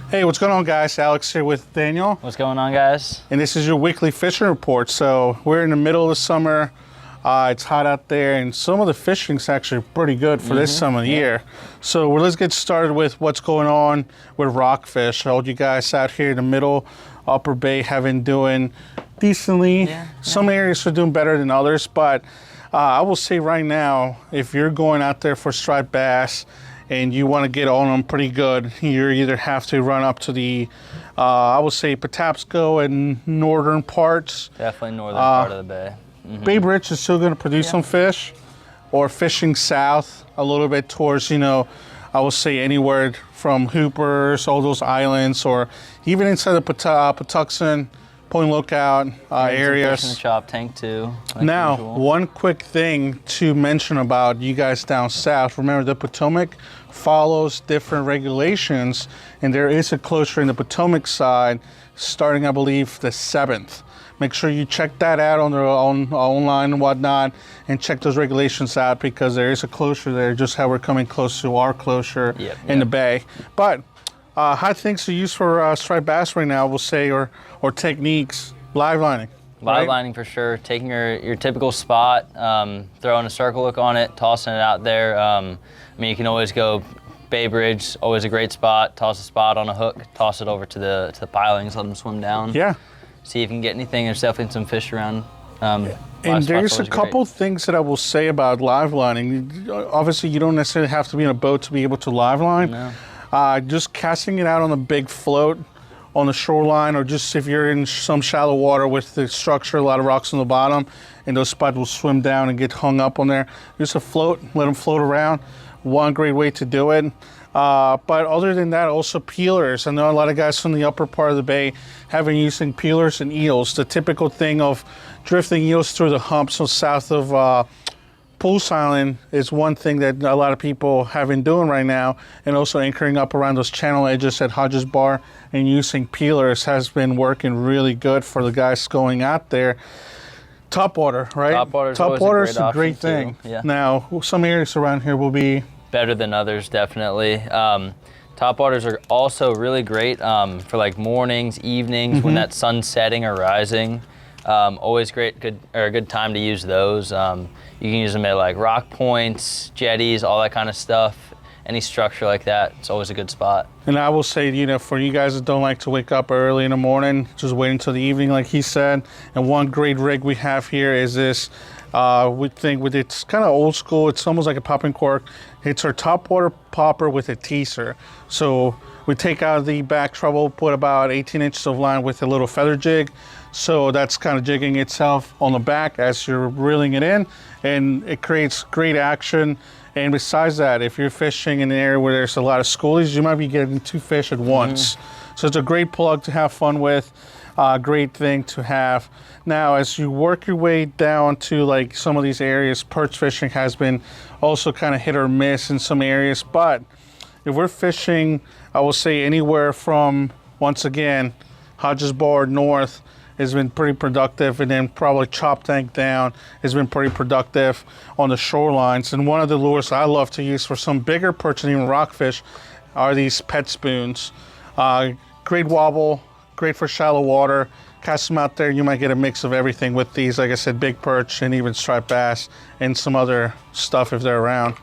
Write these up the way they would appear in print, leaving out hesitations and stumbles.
Hey, what's going on, guys? Alex here with Daniel. What's going on, guys? And this is your weekly fishing report. So we're in the middle of the summer. It's hot out there, and some of the fishing's actually pretty good for this time of the year. So let's get started with what's going on with Rockfish. All you guys out here in the middle, Upper Bay have been doing decently. Some areas are doing better than others, but I will say right now, if you're going out there for striped bass and you want to get on them pretty good, you either have to run up to the, I would say, Patapsco and northern parts. Definitely northern part of the bay. Babe Rich is still going to produce some fish, or fishing south a little bit towards, I would say anywhere from Hoopers, all those islands, or even inside the Patuxent, Point Lookout areas. Fish in the chop tank too. Now, usual. one quick thing to mention about you guys down south. Remember, the Potomac follows different regulations, and there is a closure in the Potomac side starting, I believe, the 7th. Make sure you check that out on their own online and whatnot, and check those regulations out, because there is a closure there, just how we're coming close to our closure in the bay. But how things to use for striped bass right now, we'll say, or techniques, live lining. Live lining for sure. Taking your typical spot, throwing a circle hook on it, tossing it out there. I mean, you can always go Bay Bridge, always a great spot. Toss a spot on a hook, toss it over to the pilings, let them swim down. Yeah. See if you can get anything. There's definitely some fish around. And there's a couple things that I will say about live lining. Obviously, you don't necessarily have to be in a boat to be able to live line. No. Just casting it out on a big float on the shoreline, or just if you're in some shallow water with the structure, a lot of rocks on the bottom, and those spots will swim down and get hung up on there. Just a float, let them float around. One great way to do it. But other than that, also peelers. I know a lot of guys from the upper part of the bay have been using peelers and eels. The typical thing of drifting eels through the humps so south of Pulse Island is one thing that a lot of people have been doing right now, and also anchoring up around those channel edges at Hodges Bar and using peelers has been working really good for the guys going out there. Topwater, right? Topwater is a great thing. Yeah. Now, some areas around here will be better than others, definitely. Topwaters are also really great for like mornings, evenings, when that sun's setting or rising. Always a good time to use those. You can use them at like rock points, jetties, all that kind of stuff. Any structure like that, it's always a good spot. And I will say, for you guys that don't like to wake up early in the morning, just wait until the evening, like he said. And one great rig we have here is this. We think it's kind of old school. It's almost like a popping cork. It's our topwater popper with a teaser. So we take out the back treble, put about 18 inches of line with a little feather jig. So that's kind of jigging itself on the back as you're reeling it in, and it creates great action. And besides that, if you're fishing in an area where there's a lot of schoolies, you might be getting 2 fish at once. So it's a great plug to have fun with. Great thing to have. Now, as you work your way down to like some of these areas, perch fishing has been also kind of hit or miss in some areas. But if we're fishing, I will say anywhere from, once again, Hodges Bar north has been pretty productive, and then probably Chop Tank down has been pretty productive on the shorelines. And one of the lures I love to use for some bigger perch and even rockfish are these pet spoons. Great wobble, great for shallow water. Cast them out there, you might get a mix of everything with these. Like I said, big perch and even striped bass and some other stuff if they're around.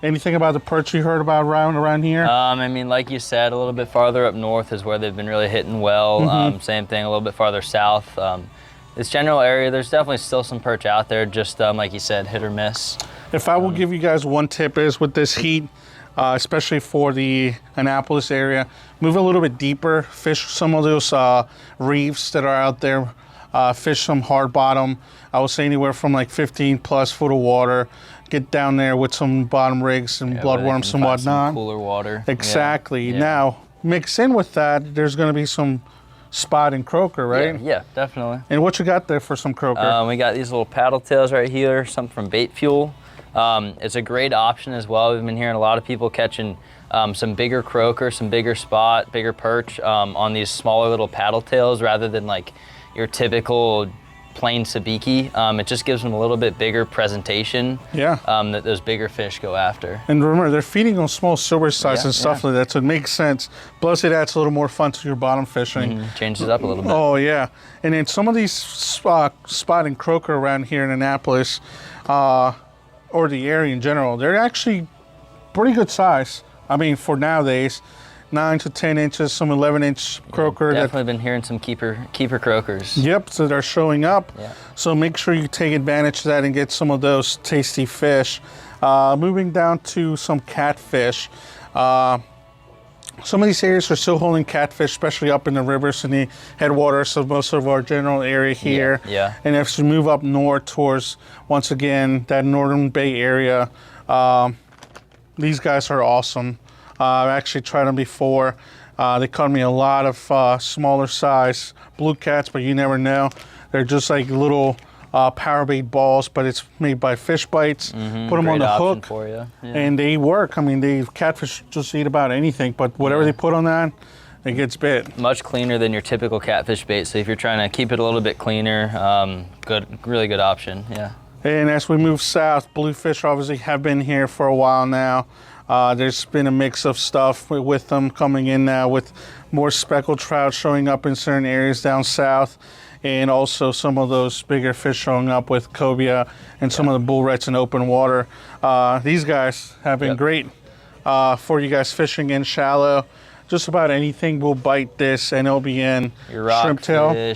Anything about the perch you heard about around here? I mean, like you said, a little bit farther up north is where they've been really hitting well. Same thing, a little bit farther south. This general area, there's definitely still some perch out there, just like you said, hit or miss. If I will give you guys one tip is with this heat, especially for the Annapolis area, move a little bit deeper, fish some of those reefs that are out there, fish some hard bottom. I would say anywhere from like 15 plus foot of water. Get down there with some bottom rigs and bloodworms and whatnot. Some cooler water. Exactly. Now, mix in with that, there's going to be some spot and croaker, right? Yeah, definitely. And what you got there for some croaker? We got these little paddle tails right here, something from Bait Fuel. It's a great option as well. We've been hearing a lot of people catching some bigger croaker, some bigger spot, bigger perch on these smaller little paddle tails rather than like your typical plain sabiki. It just gives them a little bit bigger presentation. Yeah. That those bigger fish go after. And remember, they're feeding on small silver size and stuff like that, so it makes sense. Plus, it adds a little more fun to your bottom fishing. Changes it up a little bit. Oh, yeah. And then some of these spotting croaker around here in Annapolis, or the area in general, they're actually pretty good size. I mean, for nowadays, 9 to 10 inches, some 11-inch croaker. Definitely been hearing some keeper croakers. Yep, so they're showing up. Yeah. So make sure you take advantage of that and get some of those tasty fish. Moving down to some catfish. Some of these areas are still holding catfish, especially up in the rivers and the headwaters of most of our general area here. Yeah. And as you move up north towards, once again, that northern Bay area, these guys are awesome. I've actually tried them before. They caught me a lot of smaller size blue cats, but you never know. They're just like little power bait balls, but it's made by Fish Bites. Put them on the hook, for you. Yeah. and they work. I mean, catfish just eat about anything, but whatever they put on that, it gets bit. Much cleaner than your typical catfish bait. So if you're trying to keep it a little bit cleaner, really good option. Yeah. And as we move south, bluefish obviously have been here for a while now. There's been a mix of stuff with them coming in now, with more speckled trout showing up in certain areas down south, and also some of those bigger fish showing up with cobia and some of the bull reds in open water. These guys have been great for you guys fishing in shallow. Just about anything will bite this, and it'll be in Your shrimp tail.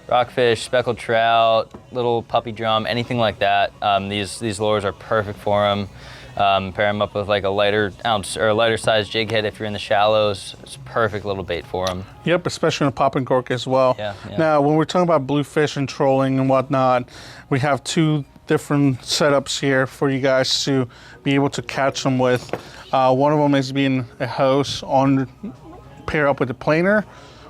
Rockfish, speckled trout, little puppy drum, anything like that. These lures are perfect for them. Pair them up with like a lighter ounce or a lighter size jig head if you're in the shallows. It's a perfect little bait for them. Yep, especially in a popping cork as well. Yeah. Now, when we're talking about bluefish and trolling and whatnot, we have two different setups here for you guys to be able to catch them with. One of them is being a hose pair up with a planer,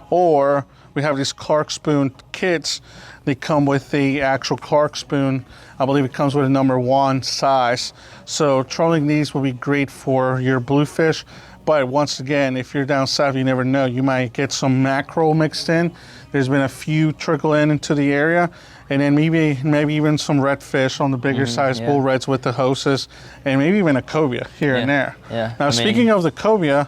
or we have these Clark spoon kits. They come with the actual Clark spoon. I believe it comes with a number 1 size. So trolling these will be great for your bluefish. But once again, if you're down south, you never know. You might get some mackerel mixed in. There's been a few trickle into the area. And then maybe even some redfish on the bigger size bull reds with the hoses. And maybe even a cobia here and there. Yeah. Now, speaking of the cobia,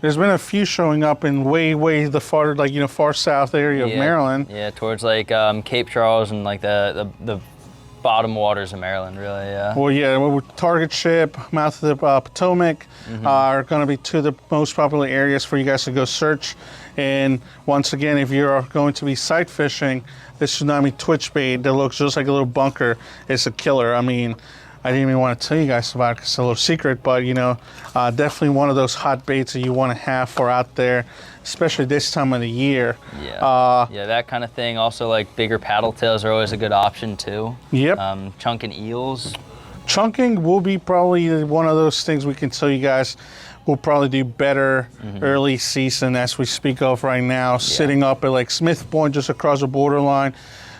there's been a few showing up in way the far south area of Maryland. Yeah, towards like Cape Charles and like the bottom waters of Maryland, really. Yeah. Well, yeah, Target Ship, mouth of the Potomac are going to be two of the most popular areas for you guys to go search. And once again, if you're going to be sight fishing, this tsunami twitch bait that looks just like a little bunker is a killer. I mean, I didn't even want to tell you guys about it because it's a little secret, but definitely one of those hot baits that you want to have for out there, especially this time of the year. Yeah, that kind of thing. Also, like bigger paddle tails are always a good option too. Yep. Chunking eels. Chunking will be probably one of those things we can tell you guys will probably do better early season as we speak of right now, sitting up at like Smith Point just across the borderline.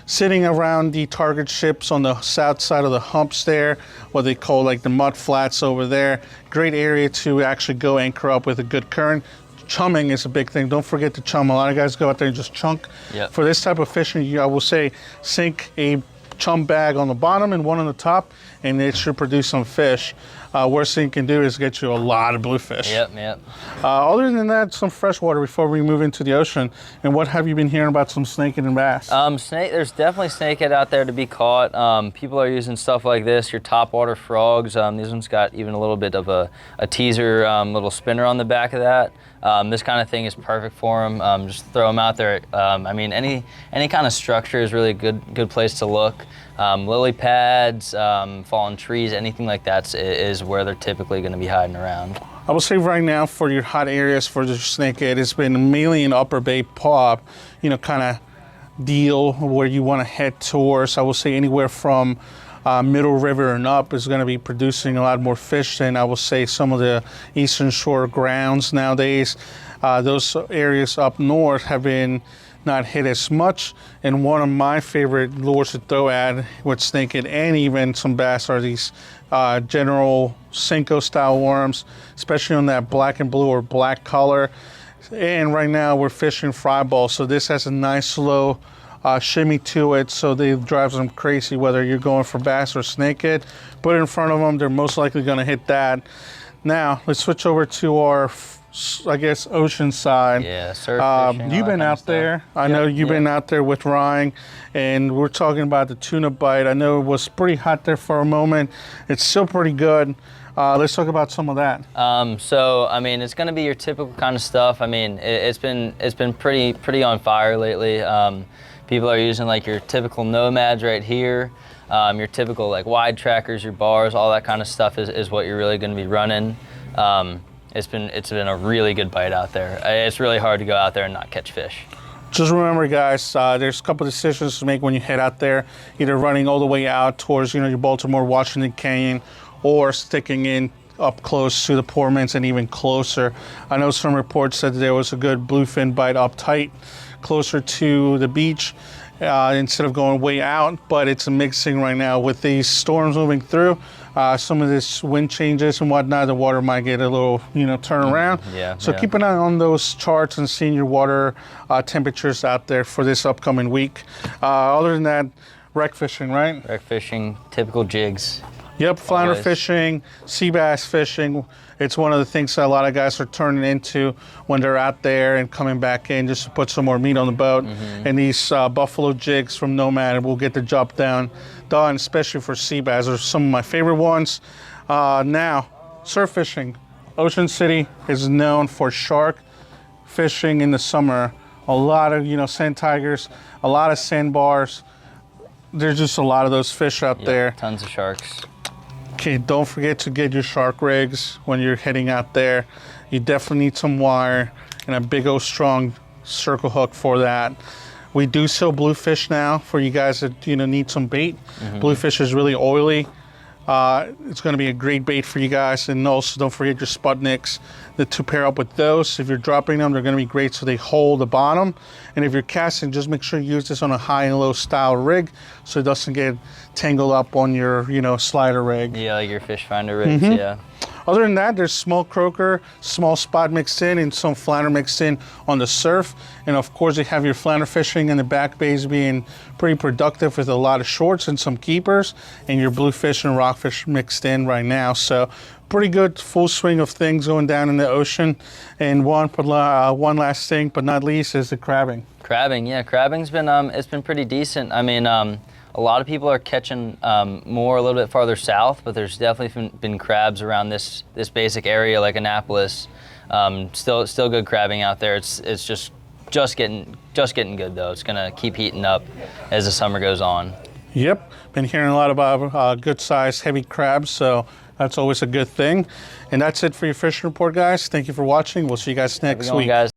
Sitting around the Target ships on the south side of the humps there, what they call like the mud flats over there. Great area to actually go anchor up with a good current. Chumming is a big thing. Don't forget to chum. A lot of guys go out there and just chunk. Yep. For this type of fishing, I will say sink a chum bag on the bottom and one on the top, and it should produce some fish. Worst thing you can do is get you a lot of bluefish. Yep. Other than that, some freshwater before we move into the ocean. And what have you been hearing about some snakehead and bass? There's definitely snakehead out there to be caught. People are using stuff like this, your topwater frogs. These ones got even a little bit of a teaser little spinner on the back of that. This kind of thing is perfect for them. Just throw them out there. I mean, any kind of structure is really a good place to look. Lily pads, fallen trees, anything like that is where they're typically going to be hiding around. I will say right now for your hot areas for the snakehead, it's been mainly an upper bay pop, kind of deal where you want to head towards. I will say anywhere from Middle River and up is going to be producing a lot more fish than I will say some of the eastern shore grounds nowadays. Those areas up north have been not hit as much, and one of my favorite lures to throw at with snakehead and even some bass are these general Senko style worms, especially on that black and blue or black color. And right now we're fishing fry ball, so this has a nice low shimmy to it, so they drives them crazy. Whether you're going for bass or snakehead, put it in front of them, they're most likely going to hit that. Now let's switch over to our, I guess, ocean side. Yeah, surf fishing, you've been out there. I know you've been out there with Ryan, and we're talking about the tuna bite. I know it was pretty hot there for a moment. It's still pretty good. Let's talk about some of that. So I mean, it's going to be your typical kind of stuff. I mean, it's been pretty on fire lately. People are using like your typical nomads right here. Your typical like wide trackers, your bars, all that kind of stuff is what you're really going to be running. It's been a really good bite out there. It's really hard to go out there and not catch fish. Just remember, guys, there's a couple decisions to make when you head out there, either running all the way out towards, your Baltimore, Washington Canyon, or sticking in up close to the Poormans and even closer. I know some reports said there was a good bluefin bite up tight, closer to the beach, instead of going way out, but it's a mixing right now with these storms moving through. Some of this wind changes and whatnot, the water might get a little, turn around. So keep an eye on those charts and seeing your water temperatures out there for this upcoming week. Other than that, wreck fishing, right? Wreck fishing, typical jigs. Yep, flounder Always. Fishing, sea bass fishing. It's one of the things that a lot of guys are turning into when they're out there and coming back in just to put some more meat on the boat. And these buffalo jigs from Nomad will get the job done, especially for sea bass. They're some of my favorite ones. Now, surf fishing. Ocean City is known for shark fishing in the summer. A lot of, sand tigers, a lot of sandbars. There's just a lot of those fish out there. Tons of sharks. Okay, don't forget to get your shark rigs when you're heading out there. You definitely need some wire and a big old strong circle hook for that. We do sell bluefish now for you guys that need some bait. Bluefish is really oily. It's going to be a great bait for you guys. And also don't forget your Sputniks to pair up with those. If you're dropping them, they're going to be great so they hold the bottom. And if you're casting, just make sure you use this on a high and low style rig so it doesn't get tangled up on your slider rig. Yeah, like your fish finder rigs, yeah. Other than that, there's small croaker, small spot mixed in, and some flounder mixed in on the surf. And of course, you have your flounder fishing in the back bays being pretty productive with a lot of shorts and some keepers, and your bluefish and rockfish mixed in right now. So pretty good full swing of things going down in the ocean. And one last thing, but not least, is the crabbing. Crabbing, yeah, crabbing's been it's been pretty decent. I mean, a lot of people are catching more a little bit farther south, but there's definitely been crabs around this basic area like Annapolis. Still good crabbing out there. It's just getting good though. It's gonna keep heating up as the summer goes on. Yep, been hearing a lot about good sized heavy crabs, so that's always a good thing. And that's it for your fishing report, guys. Thank you for watching. We'll see you guys next week. Guys.